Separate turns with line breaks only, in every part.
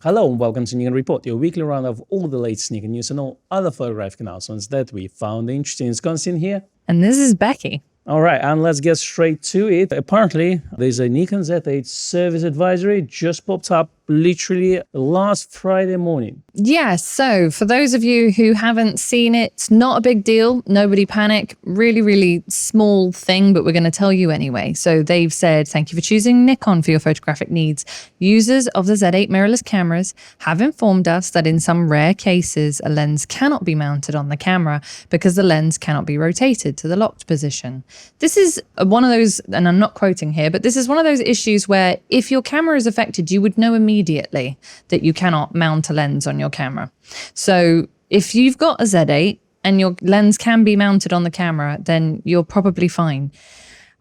Hello and welcome to Nikon Report, your weekly round of all the latest Nikon news and all other photographic announcements that we found interesting. It's Konstantin here.
And this is Becky.
All right, and let's get straight to it. Apparently, there's a Nikon Z8 service advisory just popped up literally last Friday morning.
Yeah, so for those of you who haven't seen it, it's not a big deal. Nobody panic. Really small thing, but we're going to tell you anyway. So they've said, thank you for choosing Nikon for your photographic needs. Users of the Z8 mirrorless cameras have informed us that in some rare cases, a lens cannot be mounted on the camera because the lens cannot be rotated to the locked position. This is one of those, and I'm not quoting here, but this is one of those issues where if your camera is affected, you would know immediately that you cannot mount a lens on your camera. So if you've got a Z8 and your lens can be mounted on the camera, then you're probably fine.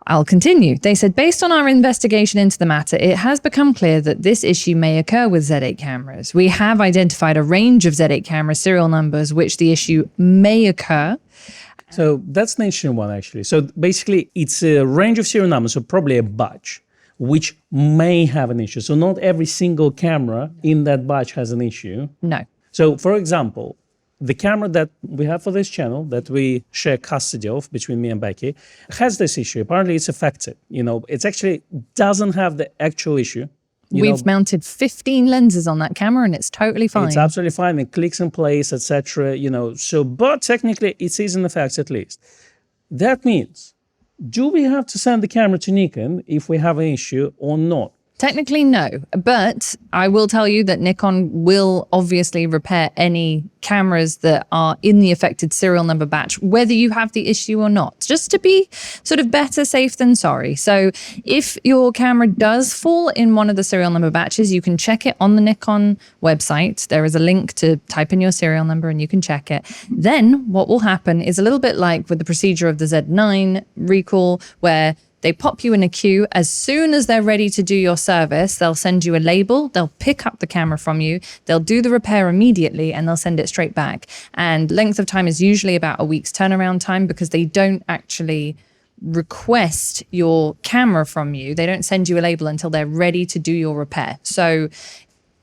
I'll continue. They said, based on our investigation into the matter, it has become clear that this issue may occur with Z8 cameras. We have identified a range of Z8 camera serial numbers which the issue may occur.
So that's an interesting one, actually. So basically, it's a range of serial numbers, so probably a batch, which may have an issue. So not every single camera in that batch has an issue.
No.
So, for example, the camera that we have for this channel, that we share custody of between me and Becky, has this issue. Apparently, it's affected. It actually doesn't have the actual issue.
We've mounted 15 lenses on that camera and it's totally fine.
It's absolutely fine. It clicks in place, etc. But technically it is in effect at least. That means, do we have to send the camera to Nikon if we have an issue or not?
Technically, no, but I will tell you that Nikon will obviously repair any cameras that are in the affected serial number batch, whether you have the issue or not, just to be sort of better safe than sorry. So if your camera does fall in one of the serial number batches, you can check it on the Nikon website. There is a link to type in your serial number and you can check it. Then what will happen is a little bit like with the procedure of the Z9 recall, where they pop you in a queue. As soon as they're ready to do your service, they'll send you a label, they'll pick up the camera from you, they'll do the repair immediately, and they'll send it straight back. And length of time is usually about a week's turnaround time because they don't actually request your camera from you. They don't send you a label until they're ready to do your repair. So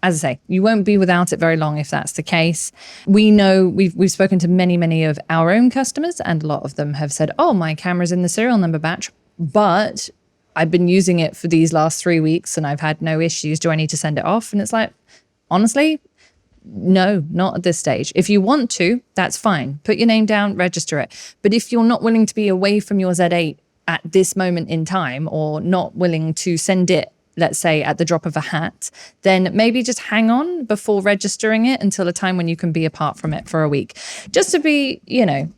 as I say, you won't be without it very long if that's the case. We know we've spoken to many of our own customers, and a lot of them have said, oh, my camera's in the serial number batch, but I've been using it for these last 3 weeks and I've had no issues. Do I need to send it off? And it's like, honestly, no, not at this stage. If you want to, that's fine. Put your name down, register it. But if you're not willing to be away from your Z8 at this moment in time, or not willing to send it, let's say, at the drop of a hat, then maybe just hang on before registering it until a time when you can be apart from it for a week. Just to be,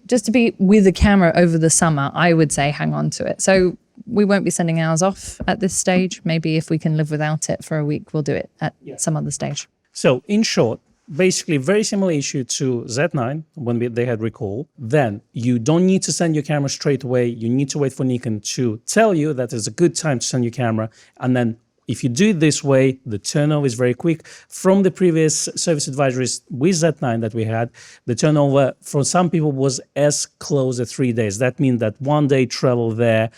just to be with a camera over the summer, I would say hang on to it. So we won't be sending ours off at this stage. Maybe if we can live without it for a week, we'll do it at some other stage.
So in short, basically very similar issue to Z9 when they had recall. Then you don't need to send your camera straight away. You need to wait for Nikon to tell you that it's a good time to send your camera, and then if you do it this way, the turnover is very quick. From the previous service advisories with Z9 that we had, the turnover for some people was as close as 3 days. That means that 1 day travel there,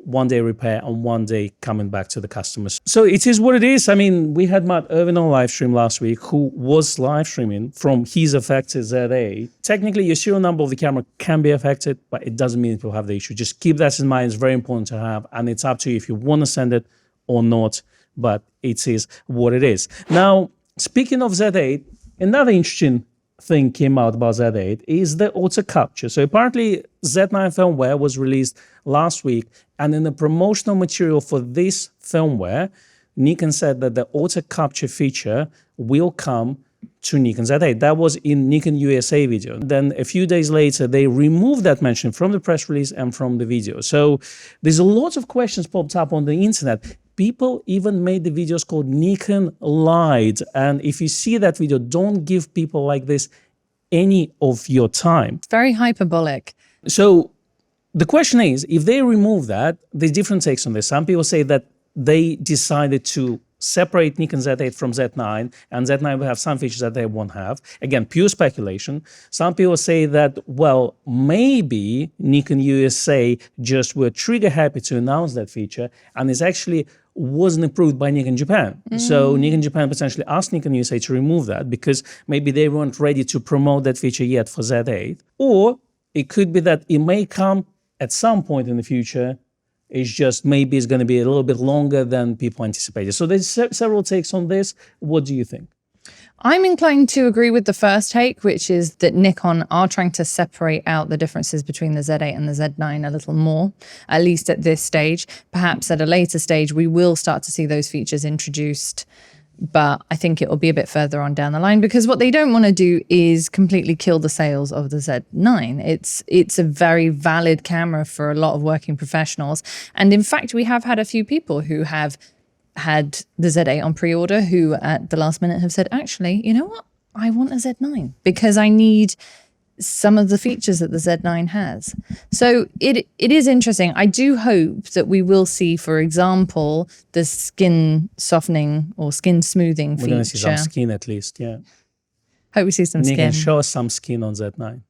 1 day repair, and 1 day coming back to the customers. So it is what it is. I mean, we had Matt Irvin on live stream last week, who was live streaming from his affected Z8. Technically, your serial number of the camera can be affected, but it doesn't mean it will have the issue. Just keep that in mind. It's very important to have, and it's up to you if you want to send it or not. But it is what it is. Now, speaking of Z8, another interesting thing came out about Z8 is the auto capture. So apparently Z9 firmware was released last week, and in the promotional material for this firmware, Nikon said that the auto capture feature will come to Nikon Z8. That was in Nikon USA video. Then a few days later, they removed that mention from the press release and from the video. So there's a lot of questions popped up on the internet. People even made the videos called Nikon Lied. And if you see that video, don't give people like this any of your time.
It's very hyperbolic.
So the question is, if they remove that, there's different takes on this. Some people say that they decided to separate Nikon Z8 from Z9, and Z9 will have some features that they won't have. Again, pure speculation. Some people say that, well, maybe Nikon USA just were trigger happy to announce that feature and is actually wasn't approved by Nikon Japan. So Nikon Japan potentially asked Nikon USA to remove that because maybe they weren't ready to promote that feature yet for Z8. Or it could be that it may come at some point in the future. It's just maybe it's going to be a little bit longer than people anticipated. So there's several takes on this. What do you think?
I'm inclined to agree with the first take, which is that Nikon are trying to separate out the differences between the Z8 and the Z9 a little more, at least at this stage. Perhaps at a later stage, we will start to see those features introduced, but I think it will be a bit further on down the line because what they don't want to do is completely kill the sales of the Z9. It's a very valid camera for a lot of working professionals. And in fact, we have had a few people who have had the Z8 on pre-order who at the last minute have said, actually, you know what? I want a Z9 because I need some of the features that the Z9 has. So it is interesting. I do hope that we will see, for example, the skin softening or skin smoothing feature.
We're going to see some skin at least, yeah.
Hope we see some
Nikon
skin.
show us some skin on Z9.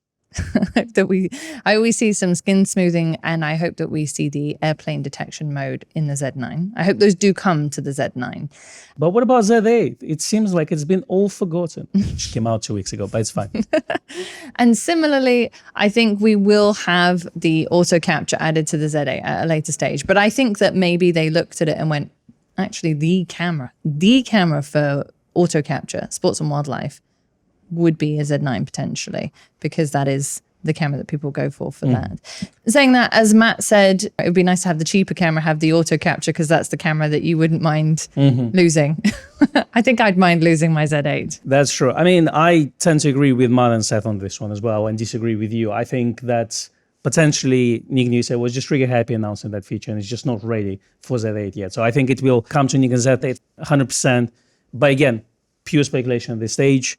I always see some skin smoothing, and I hope that we see the airplane detection mode in the Z9. I hope those do come to the Z9.
But what about Z8? It seems like it's been all forgotten. Which came out 2 weeks ago, but it's fine.
And similarly, I think we will have the auto capture added to the Z8 at a later stage. But I think that maybe they looked at it and went, actually, the camera for auto capture, sports and wildlife, would be a Z9 potentially, because that is the camera that people go for that. Saying that, as Matt said, it would be nice to have the cheaper camera have the auto capture because that's the camera that you wouldn't mind losing. I think I'd mind losing my Z8.
That's true. I mean, I tend to agree with Matt and Seth on this one as well and disagree with you. I think that potentially Nikon USA was just trigger happy announcing that feature and it's just not ready for Z8 yet. So I think it will come to Nikon Z8 100%. But again, pure speculation at this stage.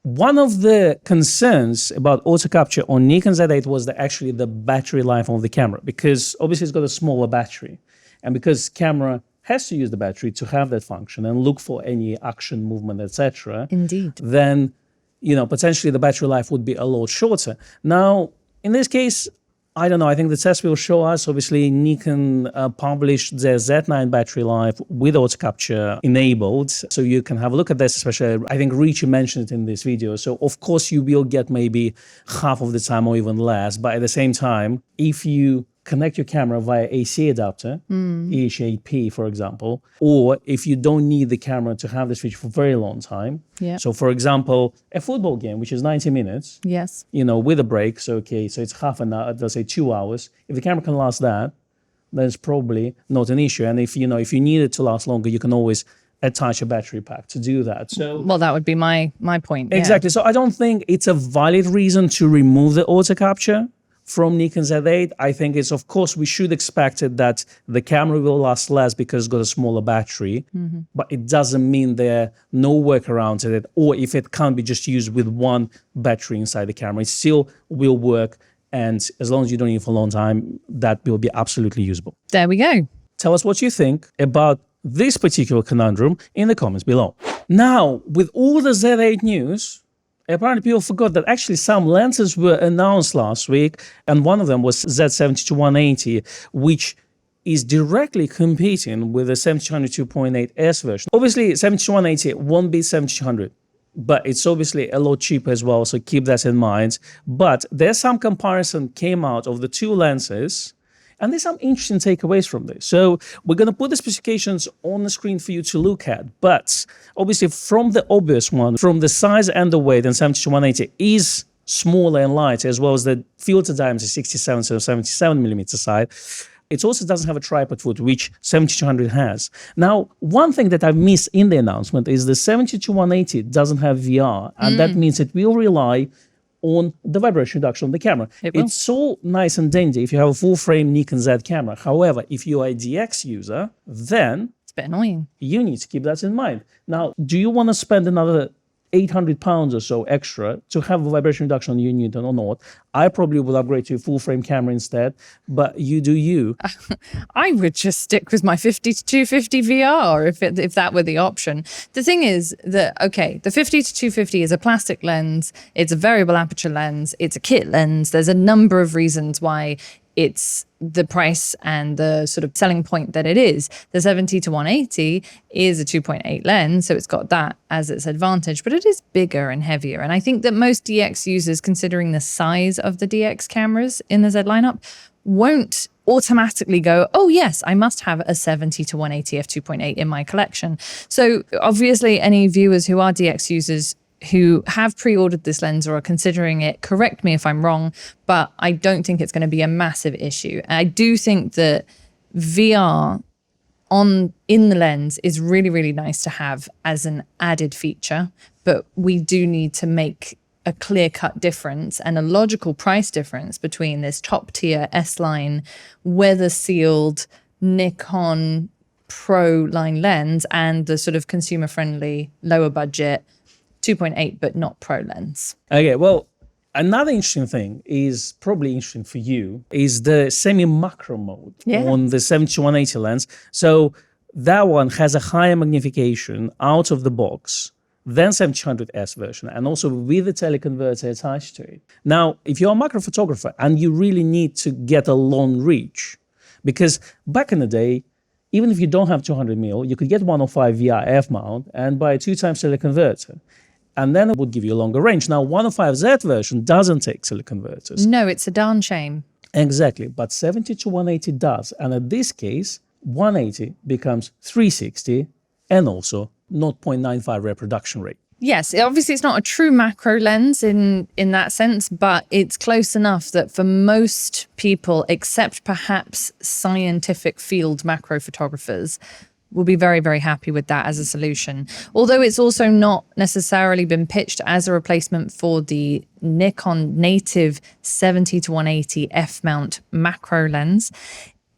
One of the concerns about auto capture on Nikon Z8 was actually the battery life of the camera, because obviously it's got a smaller battery. And because camera has to use the battery to have that function and look for any action, movement, etc.
Indeed.
Then, potentially the battery life would be a lot shorter. Now, in this case, I don't know. I think the test will show us. Obviously, Nikon published their Z9 battery life with auto capture enabled. So you can have a look at this, especially, I think Richie mentioned it in this video. So of course you will get maybe half of the time or even less. But at the same time, if you connect your camera via AC adapter, EH8P, for example, or if you don't need the camera to have this feature for a very long time.
Yeah.
So for example, a football game, which is 90 minutes,
Yes.
with a break. So it's half an hour, let's say 2 hours. If the camera can last that, then it's probably not an issue. And if you need it to last longer, you can always attach a battery pack to do that. So
Well, that would be my point.
exactly. So I don't think it's a valid reason to remove the auto capture from Nikon Z8. I think it's, of course, we should expect it that the camera will last less because it's got a smaller battery, but it doesn't mean there are no workarounds at it, or if it can't be just used with one battery inside the camera, it still will work. And as long as you don't need it for a long time, that will be absolutely usable.
There we go.
Tell us what you think about this particular conundrum in the comments below. Now, with all the Z8 news, apparently people forgot that actually some lenses were announced last week, and one of them was Z70-180, which is directly competing with the 70-200 2.8S version. Obviously, 70-180 won't beat 70-200, but it's obviously a lot cheaper as well, so keep that in mind. But there's some comparison came out of the two lenses, and there's some interesting takeaways from this. So we're going to put the specifications on the screen for you to look at. But obviously from the obvious one, from the size and the weight, and 70-180 is smaller and lighter, as well as the filter diameter is 67, so 77 millimeter side. It also doesn't have a tripod foot, which 70-200 has. Now, one thing that I've missed in the announcement is the 70-180 doesn't have VR, and that means it will rely on the vibration reduction on the camera. It's all nice and dandy if you have a full-frame Nikon Z camera. However, if you are a DX user, then
It's a bit annoying.
you need to keep that in mind. Now, do you want to spend another £800 or so extra to have a vibration reduction on your unit or not? I probably would upgrade to a full-frame camera instead, but you do you.
I would just stick with my 50-250 VR if that were the option. The thing is that, okay, the 50-250 is a plastic lens. It's a variable aperture lens. It's a kit lens. There's a number of reasons why it's the price and the sort of selling point that it is. The 70 to 180 is a 2.8 lens, so it's got that as its advantage, but it is bigger and heavier. And I think that most DX users, considering the size of the DX cameras in the Z lineup, won't automatically go, oh yes, I must have a 70 to 180 f2.8 in my collection. So obviously any viewers who are DX users who have pre-ordered this lens or are considering it, correct me if I'm wrong, but I don't think it's going to be a massive issue. I do think that VR in the lens is really, really nice to have as an added feature, but we do need to make a clear-cut difference and a logical price difference between this top-tier S-line, weather-sealed Nikon Pro line lens and the sort of consumer-friendly, lower-budget 2.8 but not Pro lens.
Okay, well, another interesting thing is probably interesting for you is the semi-macro mode on the 70-180 lens. So that one has a higher magnification out of the box than 70-100S version, and also with the teleconverter attached to it. Now, if you're a macro photographer and you really need to get a long reach, because back in the day, even if you don't have 200mm, you could get 105 VR f-mount and buy a 2x teleconverter. And then it would give you a longer range. Now, 105Z version doesn't take teleconverters.
No, it's a darn shame.
Exactly, but 70 to 180 does. And in this case, 180 becomes 360 and also 0.95 reproduction rate.
Yes, obviously it's not a true macro lens in that sense, but it's close enough that for most people, except perhaps scientific field macro photographers, will be very, very happy with that as a solution. Although it's also not necessarily been pitched as a replacement for the Nikon native 70 to 180 f-mount macro lens.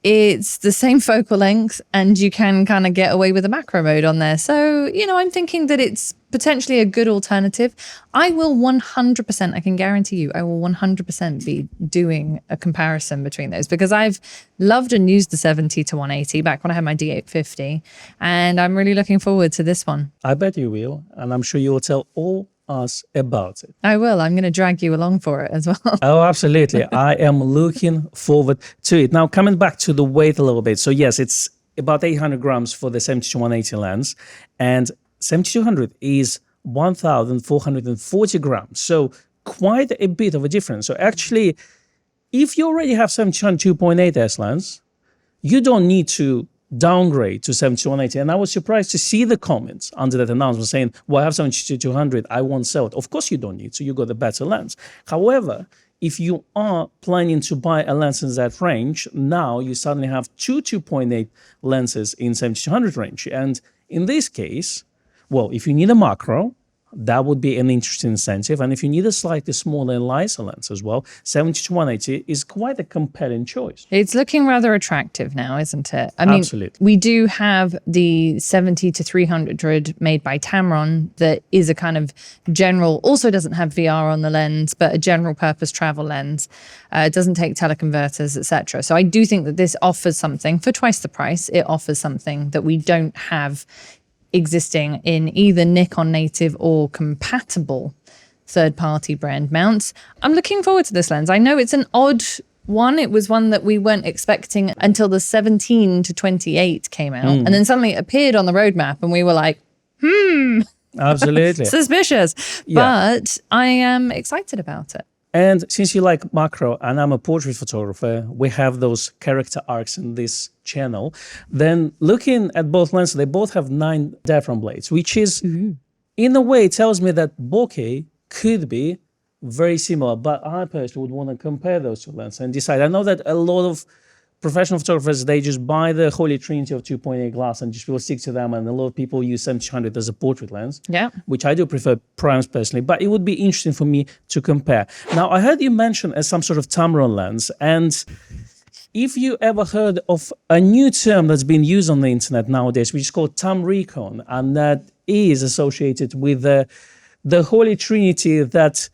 It's the same focal length and you can kind of get away with a macro mode on there. So, you know, I'm thinking that it's potentially a good alternative. I will 100%, I can guarantee you, I will 100% be doing a comparison between those because I've loved and used the 70 to 180 back when I had my D850 and I'm really looking forward to this one.
I bet you will, and I'm sure you will tell all us about it.
I will. I'm going to drag you along for it as well.
Oh, absolutely. I am looking forward to it. Now, coming back to the weight a little bit. So yes, it's about 800 grams for the 70 to 180 lens and 7200 is 1,440 grams. So quite a bit of a difference. So actually, if you already have 7200 2.8S lens, you don't need to downgrade to 70 to 180. And I was surprised to see the comments under that announcement saying, well, I have 70 to 200, I won't sell it. Of course you don't need to, you got a better lens. However, if you are planning to buy a lens in that range, now you suddenly have two 2.8 lenses in 70 to 100 range. And in this case, well, if you need a macro, that would be an interesting incentive. And if you need a slightly smaller Leica lens as well, 70 to 180 is quite a compelling choice.
It's looking rather attractive now, isn't it? I mean,
absolutely.
We do have the 70 to 300 made by Tamron that is a kind of general, also doesn't have VR on the lens, but a general purpose travel lens. It doesn't take teleconverters, etc. So I do think that this offers something for twice the price. It offers something that we don't have existing in either Nikon native or compatible third-party brand mounts. I'm looking forward to this lens. I know it's an odd one. It was one that we weren't expecting until the 17 to 28 came out. And then suddenly it appeared on the roadmap and we were like,
absolutely.
Suspicious. Yeah. But I am excited about it.
And since you like macro and I'm a portrait photographer, we have those character arcs in this channel. Then looking at both lenses, they both have 9 diaphragm blades, which is, in a way, tells me that bokeh could be very similar. But I personally would want to compare those two lenses and decide. I know that a lot of professional photographers, they just buy the holy trinity of 2.8 glass and just will stick to them. And a lot of people use 70-100 as a portrait lens, which I do prefer primes personally, but it would be interesting for me to compare. Now, I heard you mention as some sort of Tamron lens. And if you ever heard of a new term that's been used on the internet nowadays, which is called Tamrecon, and that is associated with the holy trinity that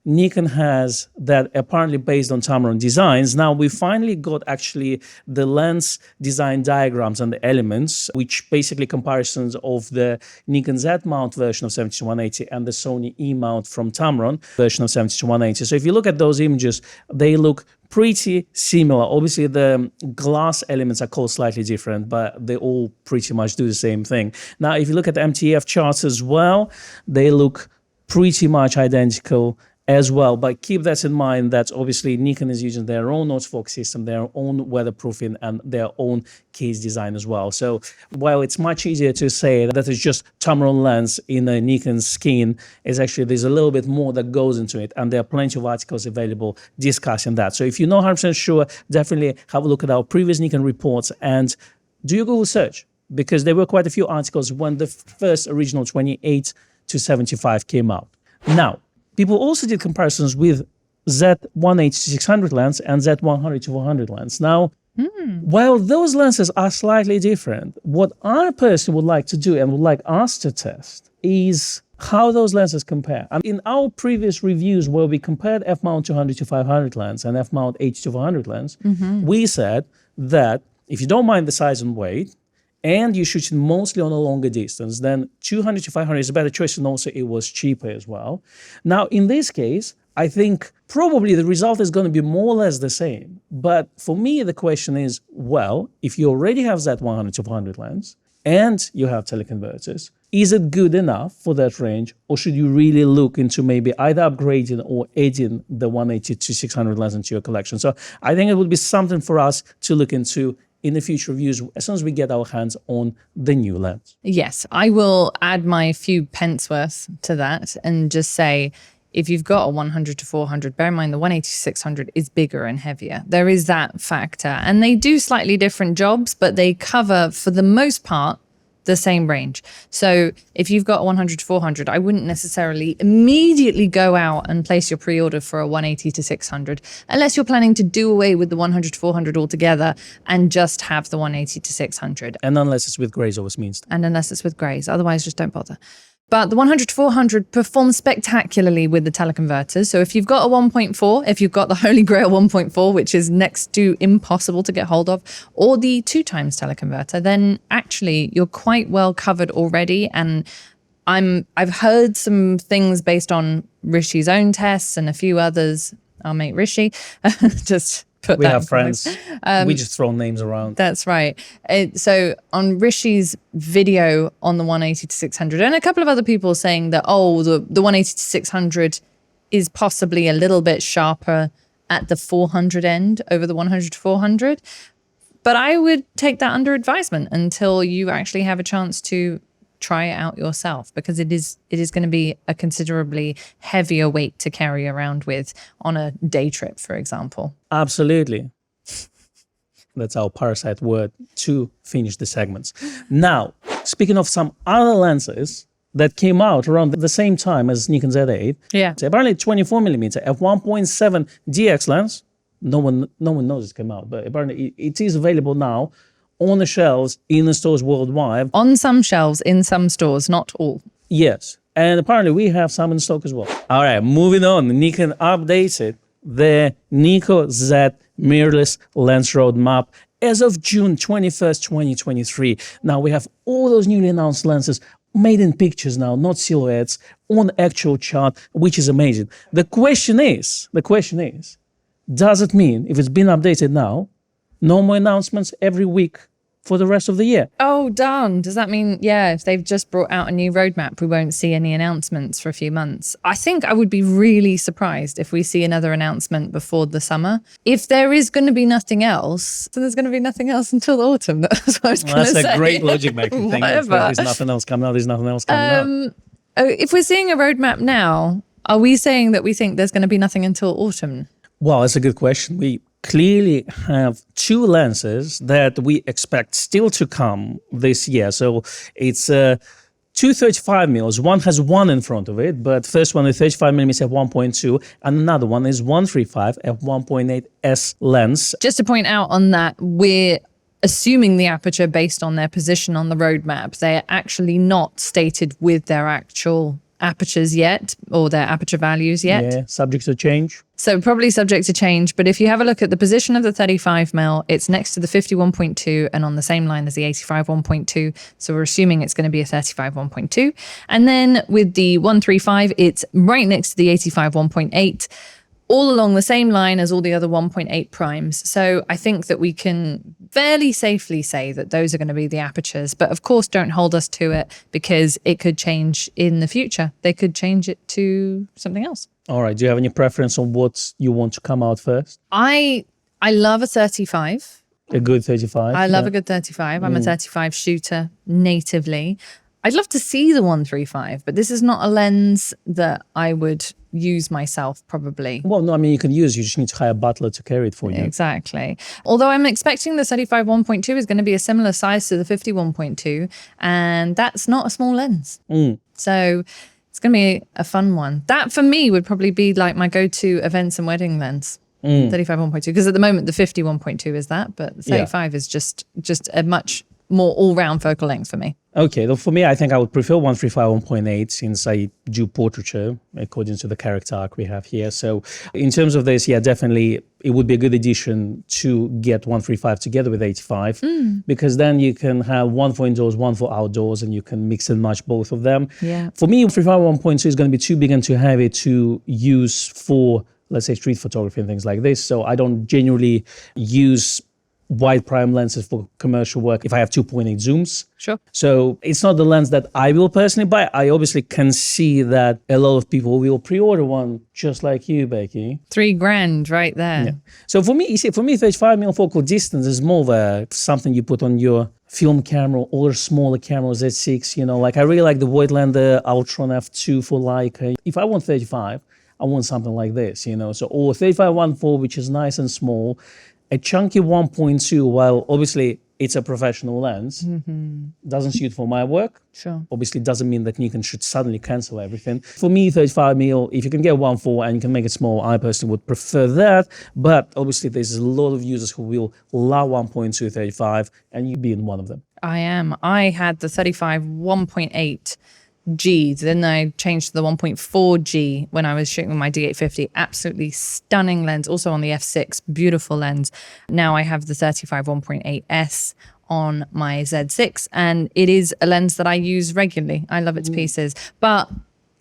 Nikon has that apparently based on Tamron designs. Now we finally got actually the lens design diagrams and the elements, which basically comparisons of the Nikon Z mount version of 70-180 and the Sony E mount from Tamron version of 70-180. So if you look at those images, they look pretty similar. Obviously, the glass elements are called slightly different, but they all pretty much do the same thing. Now, if you look at the MTF charts as well, they look pretty much identical as well. But keep that in mind that obviously Nikon is using their own autofocus system, their own weatherproofing, and their own case design as well. So while it's much easier to say that it's just Tamron lens in a Nikon skin, is actually there's a little bit more that goes into it, and there are plenty of articles available discussing that. So if you're not 100% sure, definitely have a look at our previous Nikon reports and do your Google search, because there were quite a few articles when the first original 28 to 75 came out. Now, people also did comparisons with Z180 to 600 lens and Z100 to 400 lens. Now, while those lenses are slightly different, what I personally would like to do and would like us to test is how those lenses compare. In our previous reviews where we compared f-mount 200 to 500 lens and f-mount 80 to 400 lens, we said that if you don't mind the size and weight, and you shoot mostly on a longer distance, then 200 to 500 is a better choice, and also it was cheaper as well. Now, in this case, I think probably the result is going to be more or less the same. But for me, the question is, well, if you already have that 100 to 400 lens, and you have teleconverters, is it good enough for that range, or should you really look into maybe either upgrading or adding the 180 to 600 lens into your collection? So I think it would be something for us to look into in the future reviews as soon as we get our hands on the new lens.
Yes, I will add my few pence worth to that and just say, if you've got a 100 to 400, bear in mind the 180 to 600 is bigger and heavier. There is that factor. And they do slightly different jobs, but they cover, for the most part, the same range. So if you've got a 100 to 400, I wouldn't necessarily immediately go out and place your pre-order for a 180 to 600 unless you're planning to do away with the 100 to 400 altogether and just have the 180 to 600.
And unless it's with grays, always means.
And unless it's with grays, otherwise just don't bother. But the 100 to 400 performs spectacularly with the teleconverters. So if you've got a 1.4, if you've got the Holy Grail 1.4, which is next to impossible to get hold of, or the 2x teleconverter, then actually you're quite well covered already. And I've heard some things based on Rishi's own tests and a few others. Our mate Rishi, just put
we
that
have friends. We just throw names around.
That's right. So on Rishi's video on the 180 to 600, and a couple of other people saying that, oh, the 180 to 600 is possibly a little bit sharper at the 400 end over the 100 to 400. But I would take that under advisement until you actually have a chance to try it out yourself, because it is going to be a considerably heavier weight to carry around with on a day trip, for example.
Absolutely. That's our parasite word to finish the segments. Now, speaking of some other lenses that came out around the same time as Nikon Z8,
yeah,
so apparently 24mm f1.7 DX lens. No one knows it came out, but apparently it is available now on the shelves in the stores worldwide.
On some shelves, in some stores, not all.
Yes, and apparently we have some in stock as well. All right, moving on. Nikon updated the Nikkor Z mirrorless lens roadmap as of June 21st, 2023. Now we have all those newly announced lenses made in pictures now, not silhouettes, on actual chart, which is amazing. The question is, does it mean if it's been updated now, no more announcements every week for the rest of the year?
Oh, darn. Does that mean, yeah, if they've just brought out a new roadmap, we won't see any announcements for a few months? I think I would be really surprised if we see another announcement before the summer. If there is going to be nothing else, then there's going to be nothing else until the autumn. That's what I was going to say.
That's a great logic making thing. If there's nothing else coming out, there's nothing else coming out.
If we're seeing a roadmap now, are we saying that we think there's going to be nothing until autumn?
Well, that's a good question. We clearly have two lenses that we expect still to come this year. So it's two 35mm. One has one in front of it, but first one is 35mm f1.2, and another one is 135 f1.8 S lens.
Just to point out on that, we're assuming the aperture based on their position on the roadmap. They're actually not stated with their actual apertures yet, or their aperture values yet.
Yeah, subject to change.
So probably subject to change. But if you have a look at the position of the 35mm, it's next to the 50-1.2 and on the same line as the 85-1.2. So we're assuming it's going to be a 35-1.2. And then with the 135, it's right next to the 85-1.8. all along the same line as all the other 1.8 primes. So I think that we can fairly safely say that those are going to be the apertures. But of course, don't hold us to it because it could change in the future. They could change it to something else.
All right. Do you have any preference on what you want to come out first?
I love a 35.
A good 35?
I love a good 35. I'm a 35 shooter natively. I'd love to see the 135, but this is not a lens that I would use myself probably.
Well, no, I mean, you can use, you just need to hire a butler to carry it for you.
Exactly. Although I'm expecting the 35 1.2 is going to be a similar size to the 50 1.2, and that's not a small lens. So it's going to be a fun one. That for me would probably be like my go-to events and wedding lens. 35 1.2, because at the moment the 50 1.2 is that, but the 35 is just a much more all-round focal length for me.
Okay, though for me, I think I would prefer 135 1.8 since I do portraiture according to the character arc we have here. So in terms of this, yeah, definitely it would be a good addition to get 135 together with 85 because then you can have one for indoors, one for outdoors, and you can mix and match both of them.
Yeah.
For me, 135 1.2 is going to be too big and too heavy to use for, let's say, street photography and things like this. So I don't generally use wide prime lenses for commercial work if I have 2.8 zooms.
Sure.
So it's not the lens that I will personally buy. I obviously can see that a lot of people will pre-order one just like you, Becky.
$3,000 right there.
Yeah. So for me, you see, 35mm focal distance is more of a something you put on your film camera or smaller camera, Z6, you know, like I really like the Voigtlander Ultron F2 for Leica. If I want 35, I want something like this, you know, so or 35 1.4, which is nice and small. A chunky 1.2, while obviously it's a professional lens, doesn't suit for my work.
Sure.
Obviously doesn't mean that Nikon should suddenly cancel everything. For me, 35mm, if you can get 1.4 and you can make it small, I personally would prefer that. But obviously there's a lot of users who will love 1.2 35, and you being one of them.
I am. I had the 35 1.8 G, then I changed to the 1.4 G when I was shooting with my D850. Absolutely stunning lens. Also on the F6, beautiful lens. Now I have the 35 1.8 S on my Z6, and it is a lens that I use regularly. I love its pieces, but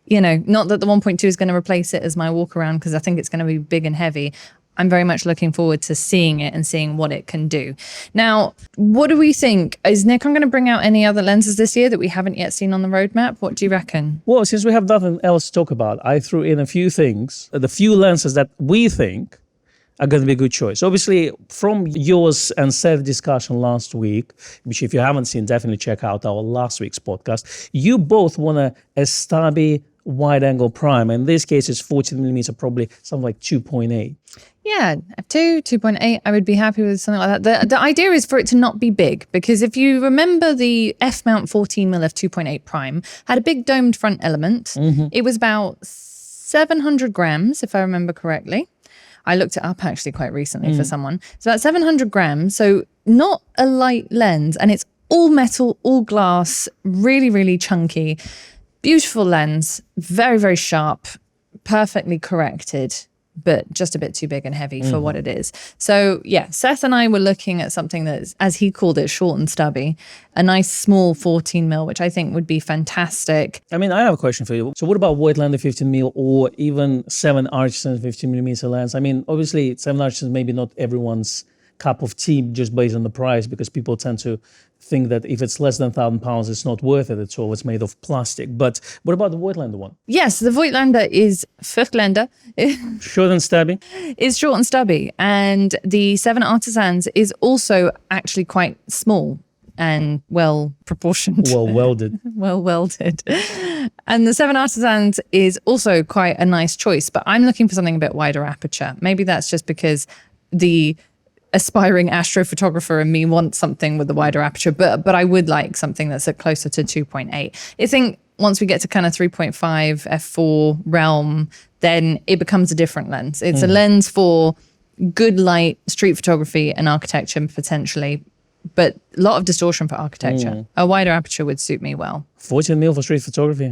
you know, not that the 1.2 is going to replace it as my walk around, because I think it's going to be big and heavy. I'm very much looking forward to seeing it and seeing what it can do. Now, what do we think? Is Nikon going to bring out any other lenses this year that we haven't yet seen on the roadmap? What do you reckon?
Well, since we have nothing else to talk about, I threw in a few things, the few lenses that we think are going to be a good choice. Obviously, from yours and Seth's discussion last week, which if you haven't seen, definitely check out our last week's podcast, you both want a stubby wide-angle prime. In this case, it's 14mm, probably something like 2.8.
Yeah, f2, 2.8, I would be happy with something like that. The idea is for it to not be big, because if you remember the F-mount 14mm f2.8 prime had a big domed front element. It was about 700 grams, if I remember correctly. I looked it up actually quite recently for someone. It's about 700 grams, so not a light lens, and it's all metal, all glass, really, really chunky. Beautiful lens, very, very sharp, perfectly corrected, but just a bit too big and heavy for what it is. So yeah, Seth and I were looking at something that's, as he called it, short and stubby, a nice small 14mm, which I think would be fantastic.
I mean, I have a question for you. So what about Voigtlander 15mm or even 7 Artisan 15mm lens? I mean, obviously 7 Artisan maybe not everyone's cup of tea just based on the price, because people tend to think that if it's less than £1,000, it's not worth it at all. It's made of plastic. But what about the Voigtlander one?
Yes, the Voigtlander is Voigtlander.
Short and stubby?
Is short and stubby. And the 7 Artisans is also actually quite small and well proportioned.
Well welded.
Well welded. And the 7 Artisans is also quite a nice choice, but I'm looking for something a bit wider aperture. Maybe that's just because the aspiring astrophotographer and me want something with a wider aperture, but I would like something that's closer to 2.8. I think once we get to kind of 3.5 f4 realm, then it becomes a different lens. It's a lens for good light street photography and architecture potentially, but a lot of distortion for architecture. A wider aperture would suit me well.
14mm for street photography.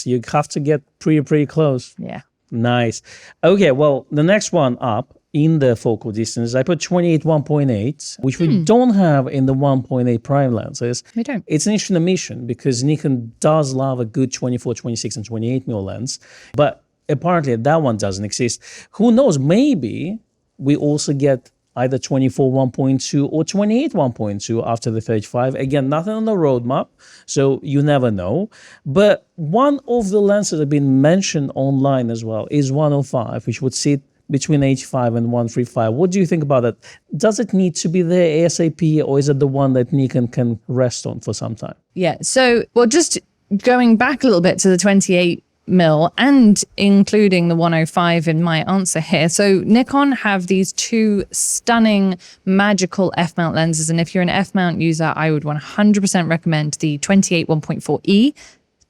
You have to get pretty close.
Yeah.
Nice. Okay, well, the next one up in the focal distance, I put 28 1.8, which we don't have in the 1.8 prime lenses.
We don't.
It's an interesting omission because Nikon does love a good 24, 26, and 28mm lens, but apparently that one doesn't exist. Who knows? Maybe we also get either 24 1.2 or 28 1.2 after the 35. Again, nothing on the roadmap, so you never know. But one of the lenses that have been mentioned online as well is 105, which would sit between 85 and 135. What do you think about that? Does it need to be there ASAP, or is it the one that Nikon can rest on for some time?
Yeah. So, well, just going back a little bit to the 28 mil and including the 105 in my answer here. So Nikon have these two stunning magical f-mount lenses, and if you're an f-mount user, I would 100% recommend the 28 1.4e.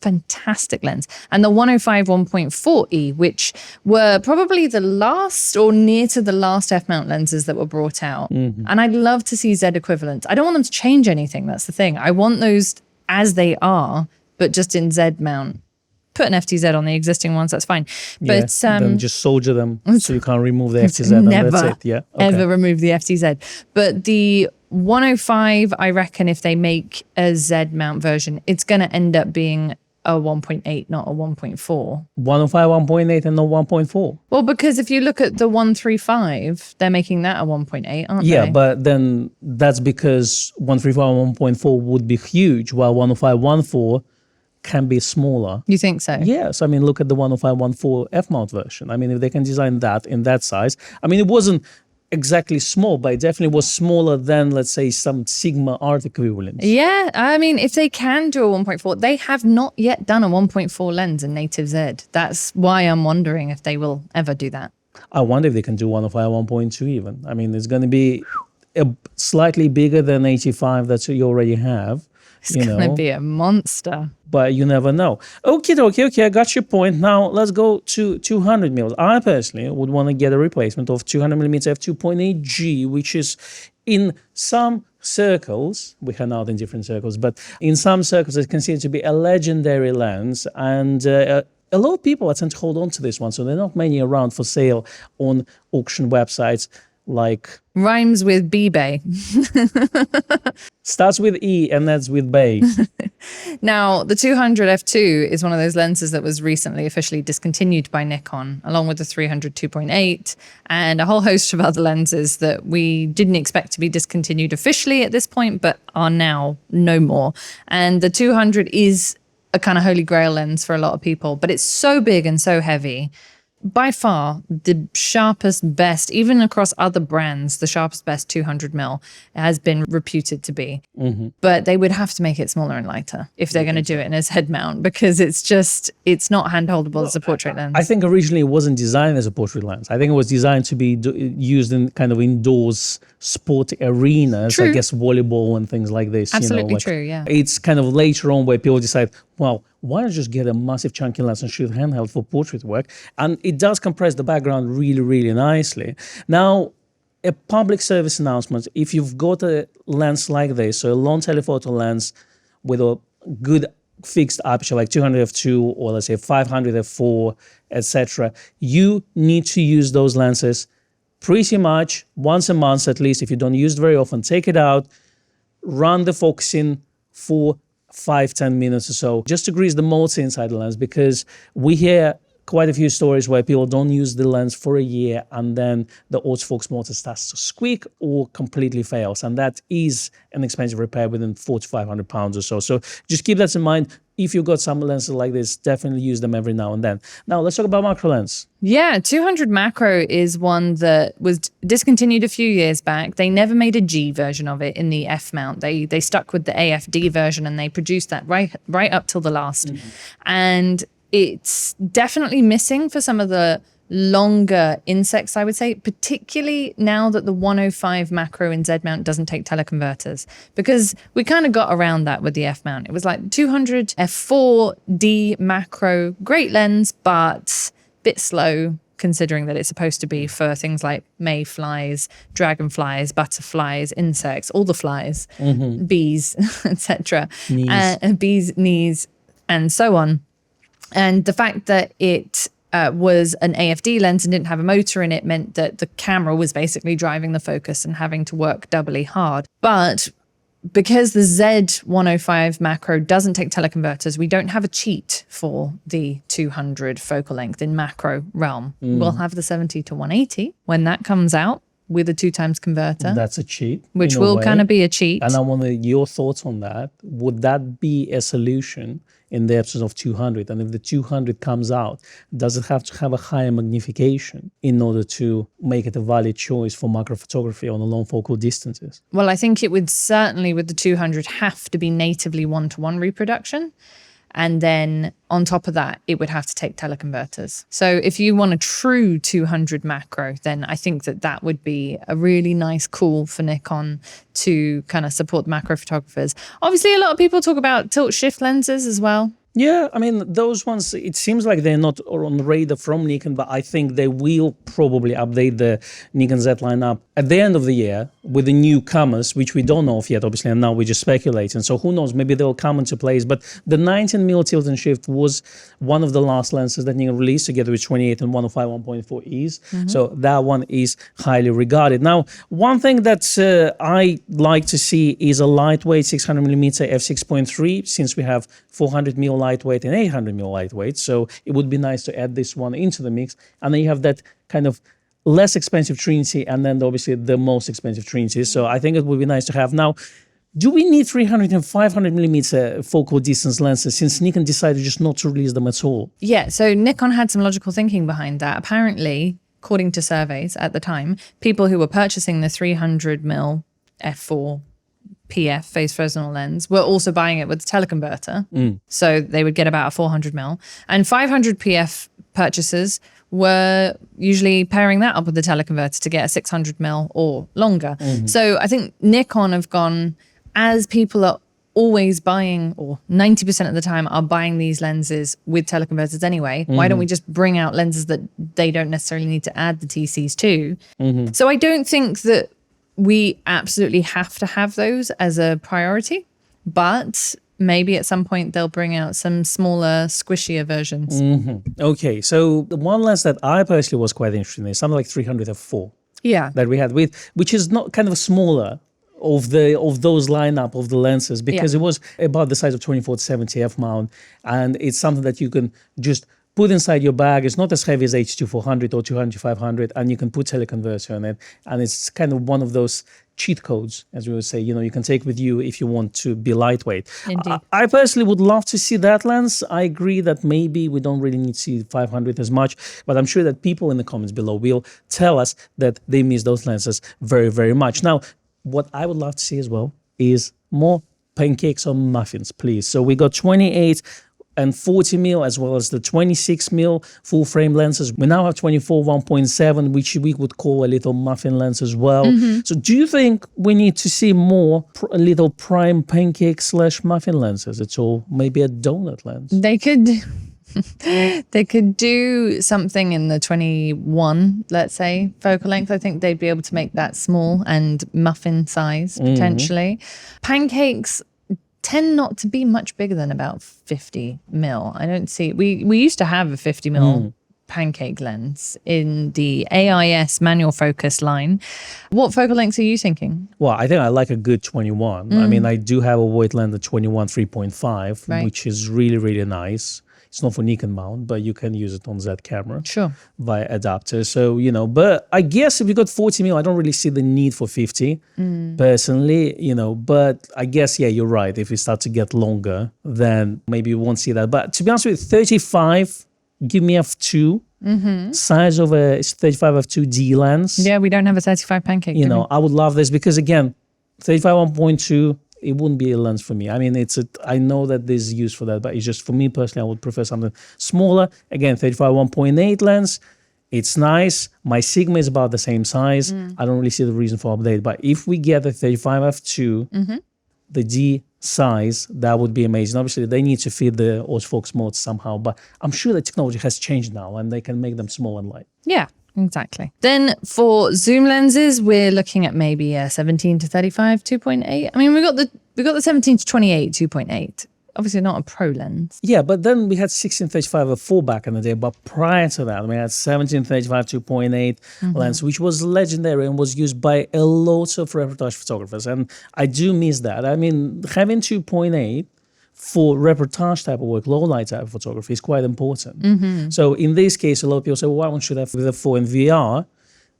Fantastic lens, and the 105 1.4e, which were probably the last or near to the last f-mount lenses that were brought out. And I'd love to see Z equivalents. I don't want them to change anything. That's the thing. I want those as they are, but just in Z mount. Put an FTZ on the existing ones, that's fine. But
then just soldier them so you can't remove the FTZ.
Never,
and that's it. Yeah. Okay.
Ever remove the FTZ. But the 105, I reckon if they make a Z mount version, it's going to end up being a 1.8, not a 1.4.
105, 1.8 and not 1.4.
Well, because if you look at the 135, they're making that a 1.8, aren't they?
Yeah, but then that's because 135 and 1.4 would be huge, while 105, 1.4 can be smaller.
You think so?
Yes. I mean, look at the 105, 1.4 F-mount version. I mean, if they can design that in that size, I mean, it wasn't exactly small, but it definitely was smaller than, let's say, some Sigma Art equivalents.
Yeah, I mean, if they can do a 1.4, they have not yet done a 1.4 lens in native Z. That's why I'm wondering if they will ever do that.
I wonder if they can do 105, 1.2 even. I mean, it's going to be slightly bigger than 85 that you already have.
It's going to be a monster.
But you never know. Okay, I got your point. Now let's go to 200 mils. I personally would want to get a replacement of 200mm f2.8G, which is in some circles, we hang out in different circles, but in some circles it's considered to be a legendary lens, and a lot of people tend to hold on to this one, so there are not many around for sale on auction websites like...
Rhymes with B-Bay.
Starts with E and ends with Bay.
Now, the 200 f2 is one of those lenses that was recently officially discontinued by Nikon, along with the 300 2.8 and a whole host of other lenses that we didn't expect to be discontinued officially at this point, but are now no more. And the 200 is a kind of holy grail lens for a lot of people, but it's so big and so heavy. By far, the sharpest best, even across other brands, the sharpest best 200mm has been reputed to be. But they would have to make it smaller and lighter if they're going to do it in a head mount, because it's not hand-holdable as a portrait lens.
I think originally it wasn't designed as a portrait lens. I think it was designed to be used in kind of indoors sport arenas,
True.
I guess volleyball and things like this.
Absolutely true, yeah.
It's kind of later on where people decide, well, why not just get a massive chunky lens and shoot handheld for portrait work? And it does compress the background really, really nicely. Now, a public service announcement, if you've got a lens like this, so a long telephoto lens with a good fixed aperture like 200 f2 or let's say 500 f4, etc., you need to use those lenses pretty much once a month at least. If you don't use it very often, take it out, run the focusing for 5-10 minutes or so, just to grease the motor inside the lens, because we hear quite a few stories where people don't use the lens for a year and then the autofocus motor starts to squeak or completely fails, and that is an expensive repair within £400 to £500 or so. So just keep that in mind. If you've got some lenses like this, definitely use them every now and then. Now let's talk about macro lens.
Yeah, 200 macro is one that was discontinued a few years back. They never made a G version of it in the F mount. They stuck with the AFD version, and they produced that right up till the last. And it's definitely missing for some of the longer insects, I would say, particularly now that the 105 macro in Z mount doesn't take teleconverters, because we kind of got around that with the F mount. It was like 200 f4D macro, great lens, but bit slow considering that it's supposed to be for things like mayflies, dragonflies, butterflies, insects, all the flies, bees, etc. Bees, knees, and so on. And the fact that it was an AFD lens and didn't have a motor in it meant that the camera was basically driving the focus and having to work doubly hard. But because the Z105 macro doesn't take teleconverters, we don't have a cheat for the 200 focal length in macro realm. We'll have the 70 to 180 when that comes out with a 2x converter.
That's a cheat.
Which will kind of be a cheat.
And I want your thoughts on that. Would that be a solution in the absence of 200? And if the 200 comes out, does it have to have a higher magnification in order to make it a valid choice for macro photography on the long focal distances?
Well, I think it would certainly with the 200 have to be natively 1-to-1 reproduction. And then on top of that, it would have to take teleconverters. So if you want a true 200 macro, then I think that that would be a really nice call for Nikon to kind of support macro photographers. Obviously, a lot of people talk about tilt shift lenses as well.
Yeah, I mean, those ones, it seems like they're not on the radar from Nikon, but I think they will probably update the Nikon Z lineup at the end of the year with the newcomers, which we don't know of yet, obviously, and now we're just speculating. So who knows, maybe they'll come into place. But the 19mm tilt and shift was one of the last lenses that Nikon released together with 28 and 105 1.4Es. So that one is highly regarded. Now, one thing that I like to see is a lightweight 600mm f6.3, since we have 400mm lightweight and 800mm lightweight. So it would be nice to add this one into the mix. And then you have that kind of less expensive Trinity and then obviously the most expensive Trinity. So I think it would be nice to have. Now, do we need 300 and 500mm focal distance lenses since Nikon decided just not to release them at all?
Yeah, so Nikon had some logical thinking behind that. Apparently, according to surveys at the time, people who were purchasing the 300mm f4 PF phase Fresnel lens were also buying it with the teleconverter. So they would get about a 400mm. And 500 PF purchasers were usually pairing that up with the teleconverter to get a 600mm or longer. So I think Nikon have gone, as people are always buying, or 90% of the time are buying these lenses with teleconverters anyway, why don't we just bring out lenses that they don't necessarily need to add the TCs to? So I don't think that we absolutely have to have those as a priority, but maybe at some point they'll bring out some smaller, squishier versions.
Okay, so the one lens that I personally was quite interested in is something like 300 f4.
Yeah.
That we had with, which is not kind of smaller of those lineup of the lenses, because it was about the size of 24 to 70 f mount, and it's something that you can just put inside your bag. It's not as heavy as H2 400 or 200 500, and you can put teleconverter on it. And it's kind of one of those cheat codes, as we would say, you can take with you if you want to be lightweight.
Indeed.
I personally would love to see that lens. I agree that maybe we don't really need to see 500 as much, but I'm sure that people in the comments below will tell us that they miss those lenses very, very much. Now, what I would love to see as well is more pancakes or muffins, please. So we got 28 and 40mm as well as the 26mm full frame lenses. We now have 24 1.7, which we would call a little muffin lens as well. So do you think we need to see more little prime pancake / muffin lenses at all? Maybe a donut lens?
They could do something in the 21, let's say, focal length. I think they'd be able to make that small and muffin size potentially. Pancakes tend not to be much bigger than about 50mm. I don't see, we used to have a 50mm pancake lens in the AIS manual focus line. What focal lengths are you thinking?
Well, I think I like a good 21. I mean, I do have a weight lens, the 21 3.5, which is really, really nice. It's not for Nikon mount, but you can use it on Z camera.
Sure.
Via adapter. So, but I guess if you got 40mm, I don't really see the need for 50 personally, but I guess, yeah, you're right. If we start to get longer, then maybe you won't see that. But to be honest with you, 35, give me f2, size of a 35 f2D lens.
Yeah, we don't have a 35 pancake.
I would love this because again, 35 1.2, it wouldn't be a lens for me. I mean, I know that there's use for that, but it's just for me personally, I would prefer something smaller. Again, 35 1.8 lens. It's nice. My Sigma is about the same size. I don't really see the reason for update. But if we get the 35 f2, the D size, that would be amazing. Obviously, they need to feed the autofocus mode somehow, but I'm sure the technology has changed now and they can make them small and light.
Yeah, exactly. Then for zoom lenses, we're looking at maybe a 17 to 35 2.8. I mean, we got the 17 to 28 2.8. Obviously not a pro lens.
Yeah, but then we had 1635 f4 back in the day. But prior to that, we had 1735 2.8 lens, which was legendary and was used by a lot of reportage photographers. And I do miss that. I mean, having 2.8 for reportage type of work, low light type of photography is quite important. So in this case, a lot of people say, well, why one should have with a 4 in VR?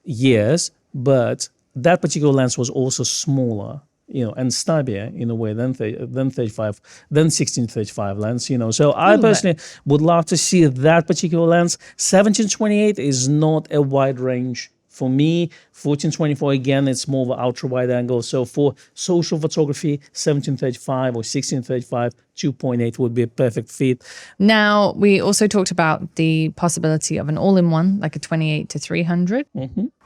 Yes, but that particular lens was also smaller, and stubbier in a way than 1635 lens, So I personally would love to see that particular lens. 1728 is not a wide range for me. 1424, again, it's more of an ultra wide angle. So for social photography, 1735 or 1635 2.8 would be a perfect fit.
Now, we also talked about the possibility of an all-in-one, like a 28 to 300.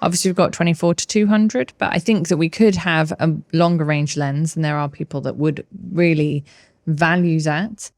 Obviously, we've got 24 to 200, but I think that we could have a longer range lens, and there are people that would really value that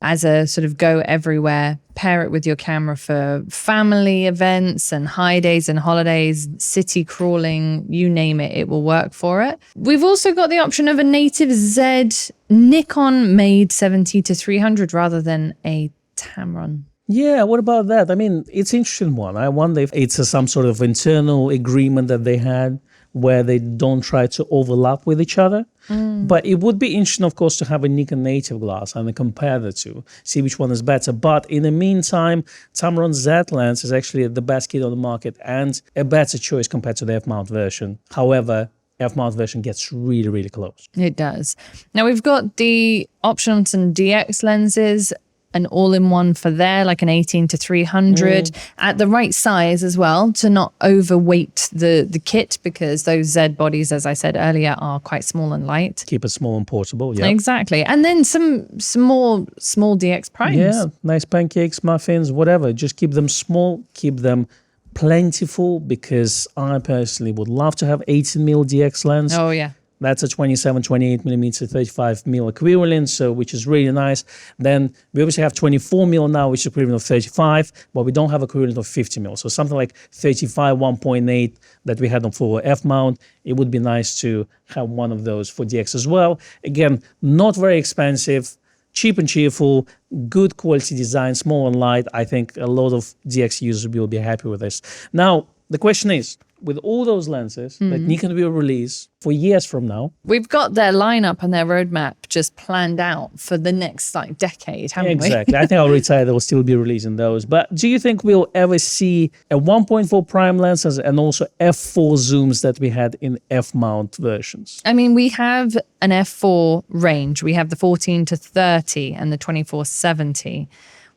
as a sort of go everywhere. Pair it with your camera for family events and high days and holidays, city crawling, you name it, it will work for it. We've also got the option of a native Z Nikon made 70 to 300 rather than a Tamron.
Yeah, what about that? I mean, it's an interesting one. I wonder if it's some sort of internal agreement that they had where they don't try to overlap with each other. But it would be interesting, of course, to have a Nikon native glass and compare the two, see which one is better. But in the meantime, Tamron Z lens is actually the best kit on the market and a better choice compared to the F-mount version. However, F-mount version gets really, really close.
It does. Now, we've got the options and DX lenses, an all-in-one for there, like an 18 to 300 at the right size as well, to not overweight the kit, because those Z bodies, as I said earlier, are quite small and light.
Keep it small and portable, yeah.
Exactly. And then some more small DX primes.
Yeah, nice pancakes, muffins, whatever. Just keep them small, keep them plentiful, because I personally would love to have 18mm DX lens.
Oh, yeah.
That's a 27, 28mm, 35mm equivalent, so which is really nice. Then we obviously have 24mm now, which is equivalent of 35, but we don't have equivalent of 50mm. So something like 35 1.8 that we had for F-mount, it would be nice to have one of those for DX as well. Again, not very expensive, cheap and cheerful, good quality design, small and light. I think a lot of DX users will be happy with this. Now, the question is, with all those lenses that Nikon will release for years from now.
We've got their lineup and their roadmap just planned out for the next decade, haven't we?
Exactly. I think I'll retire. They will still be releasing those. But do you think we'll ever see a 1.4 prime lenses and also f4 zooms that we had in f-mount versions?
I mean, we have an f4 range. We have the 14 to 30 and the 24-70.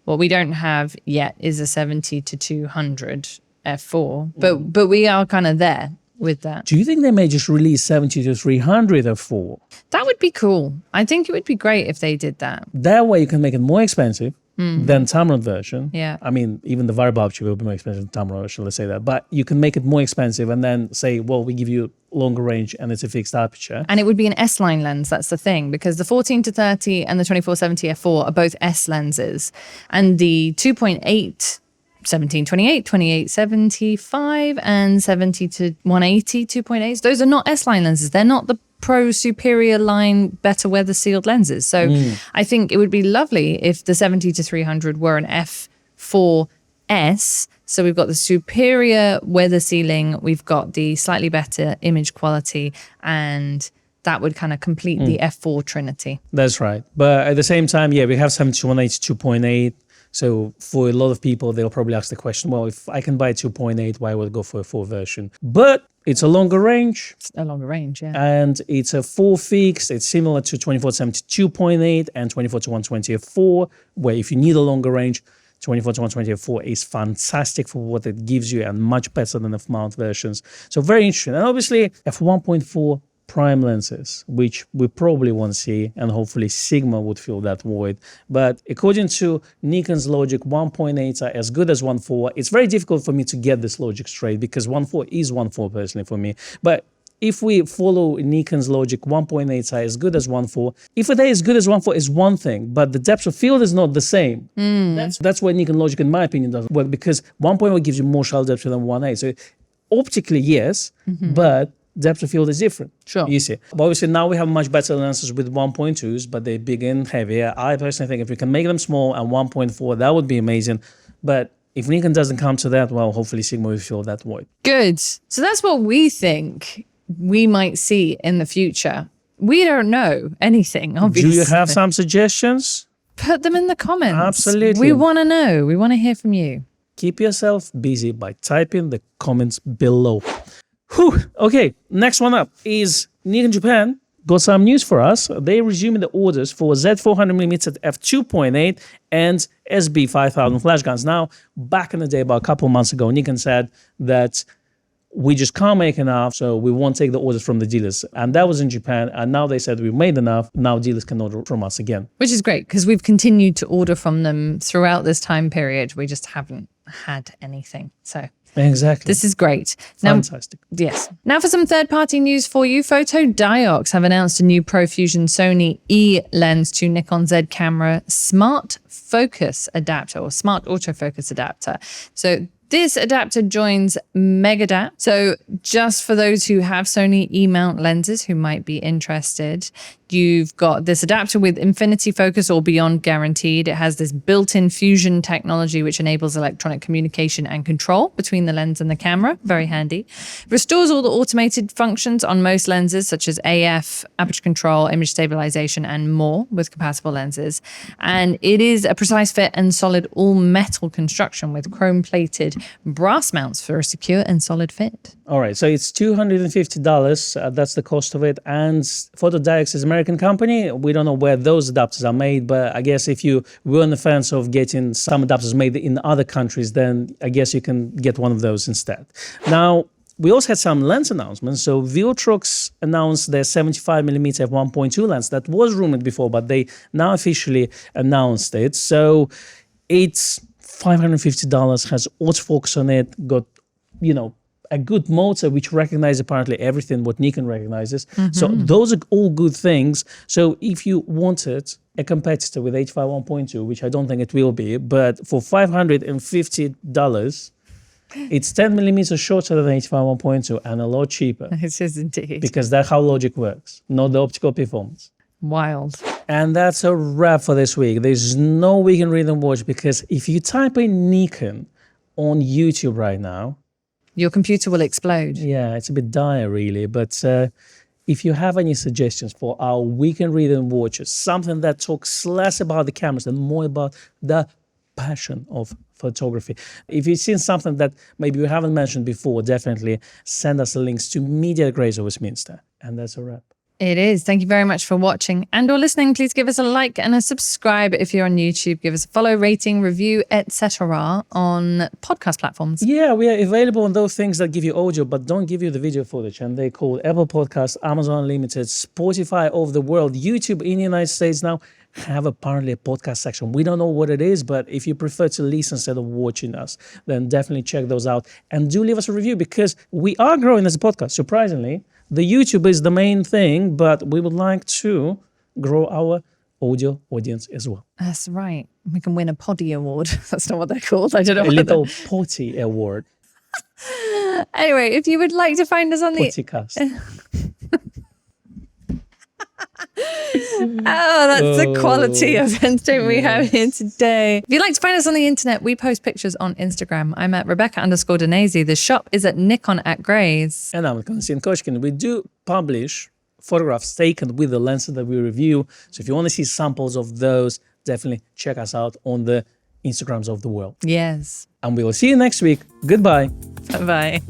What we don't have yet is a 70 to 200 f4, but we are kind of there with that.
Do you think they may just release 70 to 300 f4?
That would be cool. I think it would be great if they did that.
That way you can make it more expensive than Tamron version.
Yeah.
I mean, even the variable aperture will be more expensive than Tamron version, let's say that. But you can make it more expensive and then say, well, we give you longer range and it's a fixed aperture.
And it would be an S-line lens, that's the thing, because the 14 to 30 and the 24-70 f4 are both S lenses. And the 2.8 1728, 2875, and 70 to 180 2.8s. Those are not S-line lenses. They're not the pro superior line, better weather sealed lenses. So I think it would be lovely if the 70 to 300 were an F4S. So we've got the superior weather sealing, we've got the slightly better image quality, and that would kind of complete the F4 trinity.
That's right. But at the same time, yeah, we have 70 to 180 2.8. So for a lot of people, they'll probably ask the question, well, if I can buy 2.8, why would I go for a 4 version? But it's a longer range.
It's a longer range, yeah.
And it's a 4 fixed. It's similar to 24-70 2.8 and 24 to 120 f4, where if you need a longer range, 24 to 120 f4 is fantastic for what it gives you and much better than F-mount versions. So very interesting. And obviously, f1.4 prime lenses, which we probably won't see, and hopefully Sigma would fill that void. But according to Nikon's logic, 1.8 are as good as 1.4. It's very difficult for me to get this logic straight because 1.4 is 1.4 personally for me. But if we follow Nikon's logic, 1.8 is as good as 1.4. If it is good as 1.4 is one thing, but the depth of field is not the same. That's why Nikon logic, in my opinion, doesn't work, because 1.1 gives you more shutter depth than 1.8. So optically, yes, but depth of field is different.
Sure.
You see. But obviously now we have much better lenses with 1.2s, but they're big and heavier. I personally think if we can make them small and 1.4, that would be amazing. But if Nikon doesn't come to that, well, hopefully Sigma will fill that void.
Good. So that's what we think we might see in the future. We don't know anything, obviously.
Do you have some suggestions?
Put them in the comments.
Absolutely.
We want to know. We want to hear from you.
Keep yourself busy by typing the comments below. Whew. Okay, next one up is Nikon Japan. Got some news for us. They resuming the orders for Z400mm f2.8 and SB5000 flash guns. Now, back in the day, about a couple of months ago, Nikon said that we just can't make enough, so we won't take the orders from the dealers. And that was in Japan. And now they said we've made enough. Now dealers can order from us again.
Which is great, because we've continued to order from them throughout this time period. We just haven't had anything. So
exactly.
this is great. Now,
fantastic.
yes. Now for some third-party news for you. Fotodiox have announced a new Profusion Sony E lens to Nikon Z camera smart focus adapter, or smart autofocus adapter. So this adapter joins Megadapt. So just for those who have Sony E-mount lenses who might be interested, you've got this adapter with infinity focus or beyond guaranteed. It has this built-in fusion technology which enables electronic communication and control between the lens and the camera. Very handy. Restores all the automated functions on most lenses such as AF, aperture control, image stabilization, and more with compatible lenses. And it is a precise fit and solid all-metal construction with chrome-plated brass mounts for a secure and solid fit.
All right, so it's $250. That's the cost of it. And Fotodiox is American company. We don't know where those adapters are made, but I guess if you were on the fence of getting some adapters made in other countries, then I guess you can get one of those instead. Now, we also had some lens announcements. So Viltrox announced their 75mm f1.2 lens. That was rumored before, but they now officially announced it. So it's $550, has autofocus on it, got, a good motor which recognizes apparently everything what Nikon recognizes. So those are all good things. So if you wanted a competitor with H5 1.2, which I don't think it will be, but for $550, it's 10mm shorter than H5 1.2 and a lot cheaper.
It is indeed.
Because that's how logic works, not the optical performance.
Wild.
And that's a wrap for this week. There's no weekend read and watch, because if you type in Nikon on YouTube right now,
your computer will explode.
Yeah, it's a bit dire, really. But if you have any suggestions for our weekend read and watch, something that talks less about the cameras and more about the passion of photography. If you've seen something that maybe we haven't mentioned before, definitely send us the links to media@Westminster. And that's a wrap.
It is. Thank you very much for watching and or listening. Please give us a like and a subscribe if you're on YouTube. Give us a follow, rating, review, etc. on podcast platforms.
Yeah, we are available on those things that give you audio but don't give you the video footage. And they call Apple Podcasts, Amazon Unlimited, Spotify of the world. YouTube in the United States now have apparently a podcast section. We don't know what it is, but if you prefer to listen instead of watching us, then definitely check those out. And do leave us a review, because we are growing as a podcast, surprisingly. The YouTube is the main thing, but we would like to grow our audio audience as well.
That's right. We can win a Poddy Award. That's not what they're called. I don't know.
A little potty award.
Anyway, if you would like to find us on the...
Pottycast.
Oh, that's the quality of content we have here today. If you'd like to find us on the internet, we post pictures on Instagram. I'm at Rebecca_Danese. The shop is at Nikon@Grays.
And I'm Konstantin Kochkin. We do publish photographs taken with the lenses that we review. So if you want to see samples of those, definitely check us out on the Instagrams of the world.
Yes.
And we will see you next week. Goodbye.
Bye-bye.